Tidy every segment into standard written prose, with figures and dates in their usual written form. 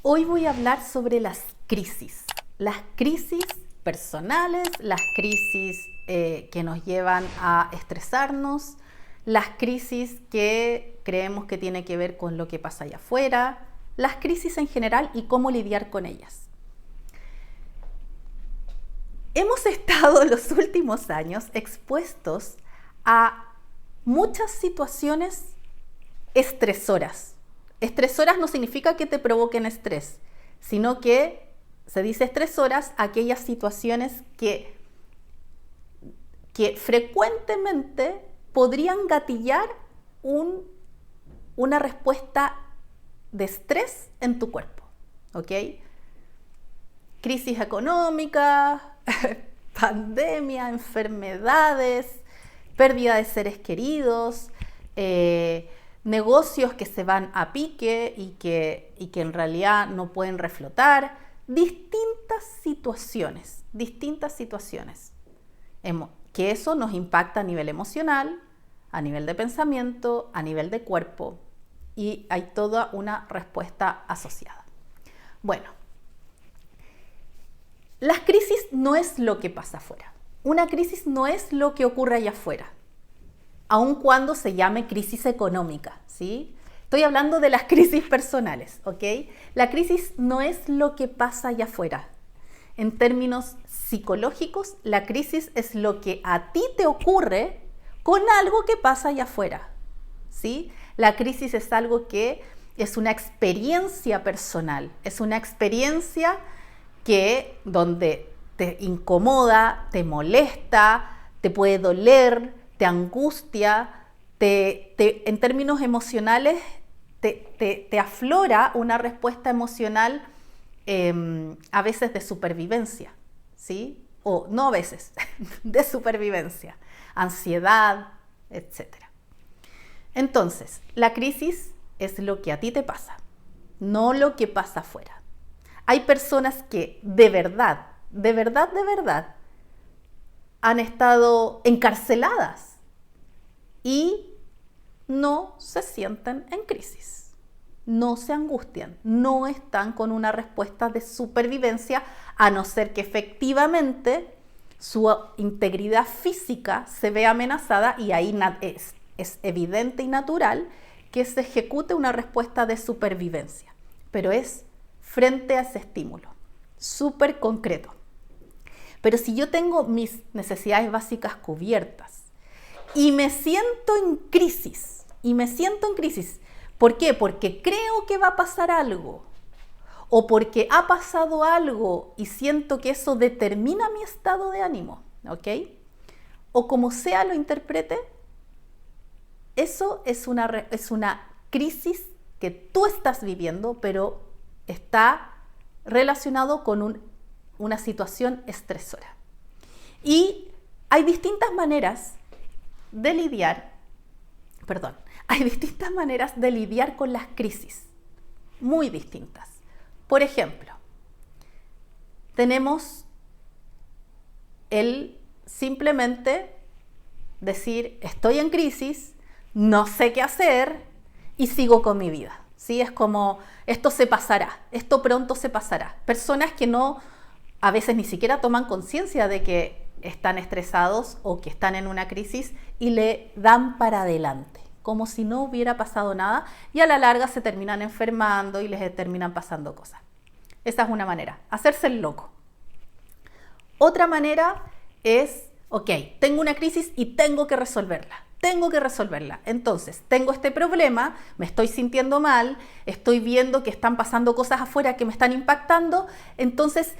Hoy voy a hablar sobre las crisis personales, las crisis que nos llevan a estresarnos, las crisis que creemos que tiene que ver con lo que pasa allá afuera, las crisis en general y cómo lidiar con ellas. Hemos estado los últimos años expuestos a muchas situaciones estresoras. Estresoras no significa que te provoquen estrés, sino que se dice estresoras a aquellas situaciones que frecuentemente podrían gatillar una respuesta de estrés en tu cuerpo, ¿ok? Crisis económica, pandemia, enfermedades, pérdida de seres queridos, negocios que se van a pique y que en realidad no pueden reflotar, distintas situaciones, que eso nos impacta a nivel emocional, a nivel de pensamiento, a nivel de cuerpo, y hay toda una respuesta asociada. Bueno, las crisis no es lo que pasa afuera. Una crisis no es lo que ocurre allá afuera, aun cuando se llame crisis económica, ¿sí? Estoy hablando de las crisis personales, ¿ok? La crisis no es lo que pasa allá afuera. En términos psicológicos, la crisis es lo que a ti te ocurre con algo que pasa allá afuera, ¿sí? La crisis es algo que es una experiencia personal, es una experiencia donde te incomoda, te molesta, te puede doler, te angustia, en términos emocionales te aflora una respuesta emocional a veces de supervivencia, ¿sí? O no a veces, de supervivencia, ansiedad, etc. Entonces, la crisis es lo que a ti te pasa, no lo que pasa afuera. Hay personas que de verdad han estado encarceladas y no se sienten en crisis, no se angustian, no están con una respuesta de supervivencia, a no ser que efectivamente su integridad física se vea amenazada, y ahí es evidente y natural que se ejecute una respuesta de supervivencia, pero es frente a ese estímulo, súper concreto. Pero si yo tengo mis necesidades básicas cubiertas y me siento en crisis, ¿por qué? Porque creo que va a pasar algo, o porque ha pasado algo y siento que eso determina mi estado de ánimo, ¿ok? O como sea lo interprete, eso es una crisis que tú estás viviendo, pero está relacionado con una situación estresora. Y hay distintas maneras de lidiar con las crisis, muy distintas. Por ejemplo, tenemos el simplemente decir, estoy en crisis, no sé qué hacer y sigo con mi vida. ¿Sí? Es como, esto se pasará, esto pronto se pasará. Personas que a veces ni siquiera toman conciencia de que están estresados o que están en una crisis y le dan para adelante, como si no hubiera pasado nada, y a la larga se terminan enfermando y les terminan pasando cosas. Esa es una manera, hacerse el loco. Otra manera es, ok, tengo una crisis y tengo que resolverla. Entonces, tengo este problema, me estoy sintiendo mal, estoy viendo que están pasando cosas afuera que me están impactando, entonces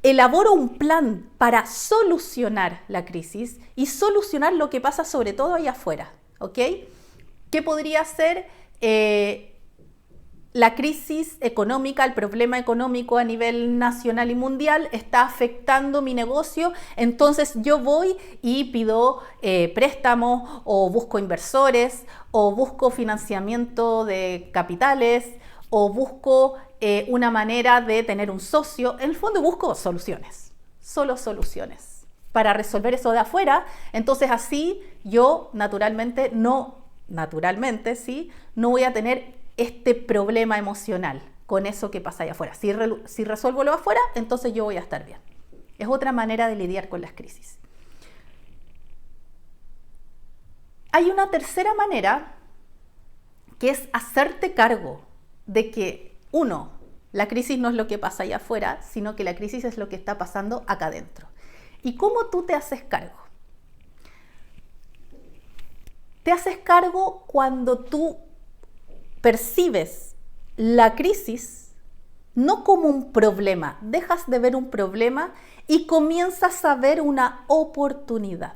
elaboro un plan para solucionar la crisis y solucionar lo que pasa sobre todo allá afuera, ¿ok? ¿Qué podría ser? La crisis económica, el problema económico a nivel nacional y mundial está afectando mi negocio, entonces yo voy y pido préstamos, o busco inversores, o busco financiamiento de capitales, o busco una manera de tener un socio. En el fondo busco soluciones, solo soluciones para resolver eso de afuera. Entonces así yo naturalmente, sí, no voy a tener este problema emocional, con eso que pasa allá afuera. Si resuelvo lo afuera, entonces yo voy a estar bien. Es otra manera de lidiar con las crisis. Hay una tercera manera, que es hacerte cargo de que, uno, la crisis no es lo que pasa allá afuera, sino que la crisis es lo que está pasando acá adentro. ¿Y cómo tú te haces cargo? Te haces cargo cuando tú percibes la crisis no como un problema, dejas de ver un problema y comienzas a ver una oportunidad.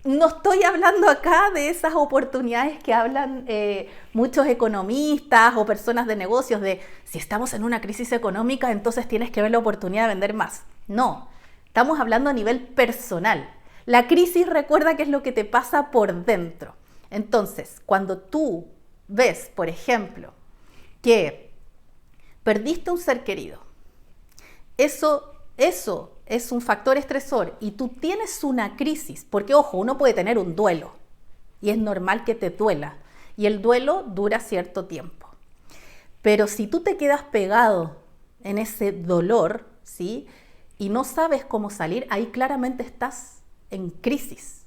No estoy hablando acá de esas oportunidades que hablan muchos economistas o personas de negocios de si estamos en una crisis económica, entonces tienes que ver la oportunidad de vender más. No, estamos hablando a nivel personal. La crisis, recuerda que es lo que te pasa por dentro. Entonces, cuando tú ves, por ejemplo, que perdiste un ser querido, eso es un factor estresor y tú tienes una crisis, porque ojo, uno puede tener un duelo y es normal que te duela y el duelo dura cierto tiempo. Pero si tú te quedas pegado en ese dolor, ¿sí? Y no sabes cómo salir, ahí claramente estás en crisis.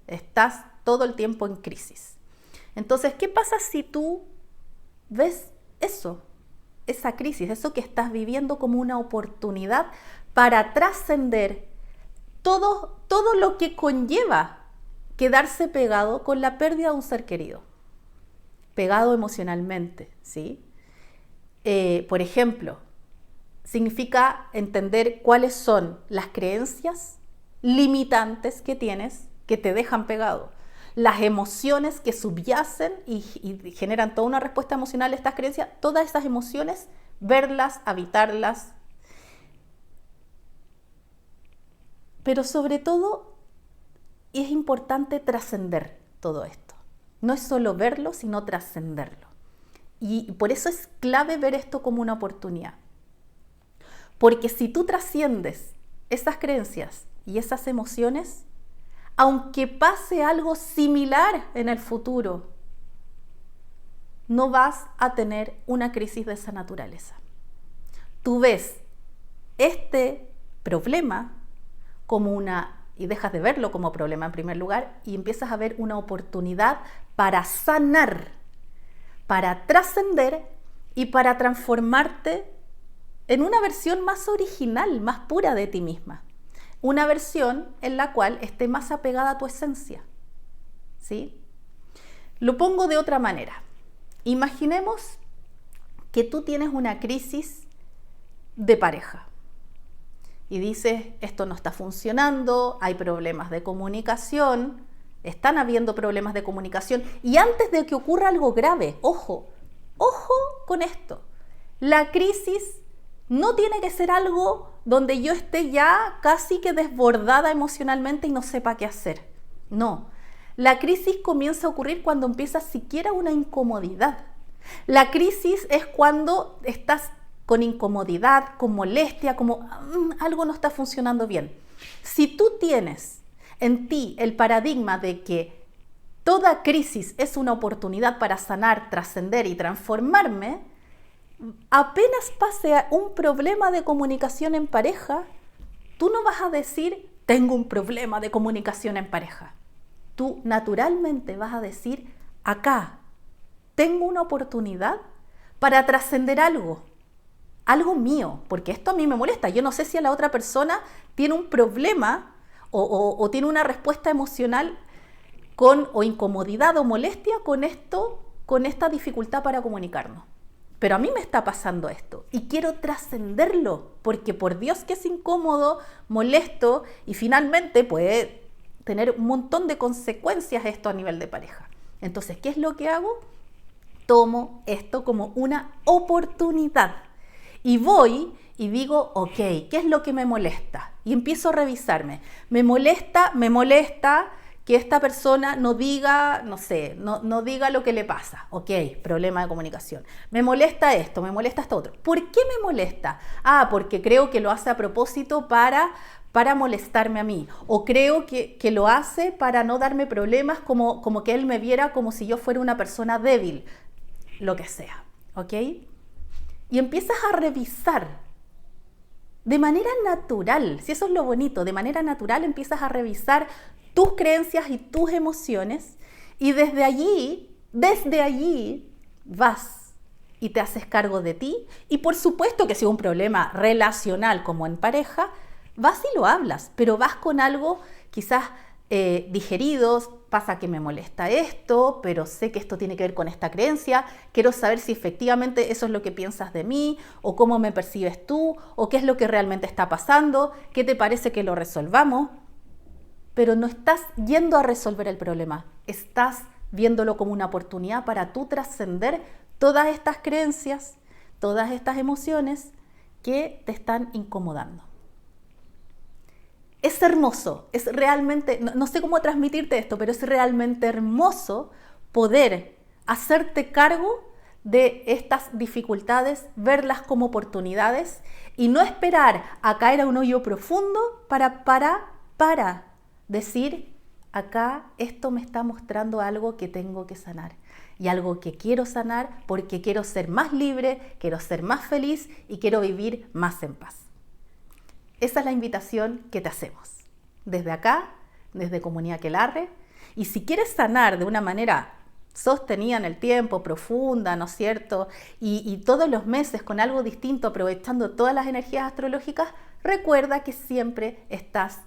Estás todo el tiempo en crisis. Entonces, ¿qué pasa si tú ves eso? Esa crisis, eso que estás viviendo como una oportunidad para trascender todo lo que conlleva quedarse pegado con la pérdida de un ser querido, pegado emocionalmente, ¿sí? Por ejemplo, significa entender cuáles son las creencias limitantes que tienes que te dejan pegado, las emociones que subyacen y generan toda una respuesta emocional a estas creencias, todas esas emociones, verlas, habitarlas. Pero sobre todo es importante trascender todo esto. No es solo verlo, sino trascenderlo. Y por eso es clave ver esto como una oportunidad. Porque si tú trasciendes esas creencias y esas emociones, aunque pase algo similar en el futuro, no vas a tener una crisis de esa naturaleza. Tú ves este problema como y dejas de verlo como problema en primer lugar, y empiezas a ver una oportunidad para sanar, para trascender y para transformarte en una versión más original, más pura de ti misma. Una versión en la cual esté más apegada a tu esencia, ¿sí? Lo pongo de otra manera. Imaginemos que tú tienes una crisis de pareja y dices, esto no está funcionando, hay problemas de comunicación, están habiendo problemas de comunicación, y antes de que ocurra algo grave, ojo con esto, la crisis no tiene que ser algo donde yo esté ya casi que desbordada emocionalmente y no sepa qué hacer. No, la crisis comienza a ocurrir cuando empieza siquiera una incomodidad. La crisis es cuando estás con incomodidad, con molestia, como algo no está funcionando bien. Si tú tienes en ti el paradigma de que toda crisis es una oportunidad para sanar, trascender y transformarme, apenas pase un problema de comunicación en pareja, tú no vas a decir, tengo un problema de comunicación en pareja. Tú naturalmente vas a decir, acá tengo una oportunidad para trascender algo mío, porque esto a mí me molesta. Yo no sé si a la otra persona tiene un problema o tiene una respuesta emocional o incomodidad o molestia con esta dificultad para comunicarnos. Pero a mí me está pasando esto y quiero trascenderlo, porque por Dios que es incómodo, molesto y finalmente puede tener un montón de consecuencias esto a nivel de pareja. Entonces, ¿qué es lo que hago? Tomo esto como una oportunidad y voy y digo, ok, ¿qué es lo que me molesta? Y empiezo a revisarme. Me molesta que esta persona no diga, no diga lo que le pasa. Ok, problema de comunicación. Me molesta esto, me molesta esto otro. ¿Por qué me molesta? Porque creo que lo hace a propósito para molestarme a mí. O creo que lo hace para no darme problemas, como que él me viera como si yo fuera una persona débil. Lo que sea, ¿ok? y empiezas a revisar de manera natural, si eso es lo bonito, de manera natural empiezas a revisar tus creencias y tus emociones y desde allí vas y te haces cargo de ti y por supuesto que si es un problema relacional como en pareja, vas y lo hablas, pero vas con algo quizás digeridos, pasa que me molesta esto, pero sé que esto tiene que ver con esta creencia, quiero saber si efectivamente eso es lo que piensas de mí, o cómo me percibes tú, o qué es lo que realmente está pasando, qué te parece que lo resolvamos, pero no estás yendo a resolver el problema, estás viéndolo como una oportunidad para tú trascender todas estas creencias, todas estas emociones que te están incomodando. Es hermoso, es realmente, no sé cómo transmitirte esto, pero es realmente hermoso poder hacerte cargo de estas dificultades, verlas como oportunidades y no esperar a caer a un hoyo profundo para decir, acá esto me está mostrando algo que tengo que sanar y algo que quiero sanar porque quiero ser más libre, quiero ser más feliz y quiero vivir más en paz. Esa es la invitación que te hacemos desde acá, desde Comunidad Aquelarre. Y si quieres sanar de una manera sostenida en el tiempo, profunda, ¿no es cierto? Y todos los meses con algo distinto, aprovechando todas las energías astrológicas, recuerda que siempre estás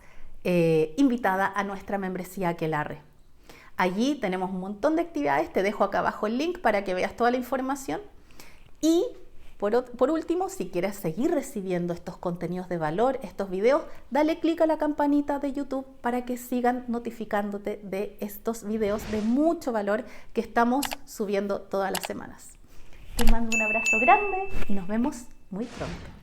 invitada a nuestra membresía Aquelarre. Allí tenemos un montón de actividades, te dejo acá abajo el link para que veas toda la información. Y por último, si quieres seguir recibiendo estos contenidos de valor, estos videos, dale clic a la campanita de YouTube para que sigan notificándote de estos videos de mucho valor que estamos subiendo todas las semanas. Te mando un abrazo grande y nos vemos muy pronto.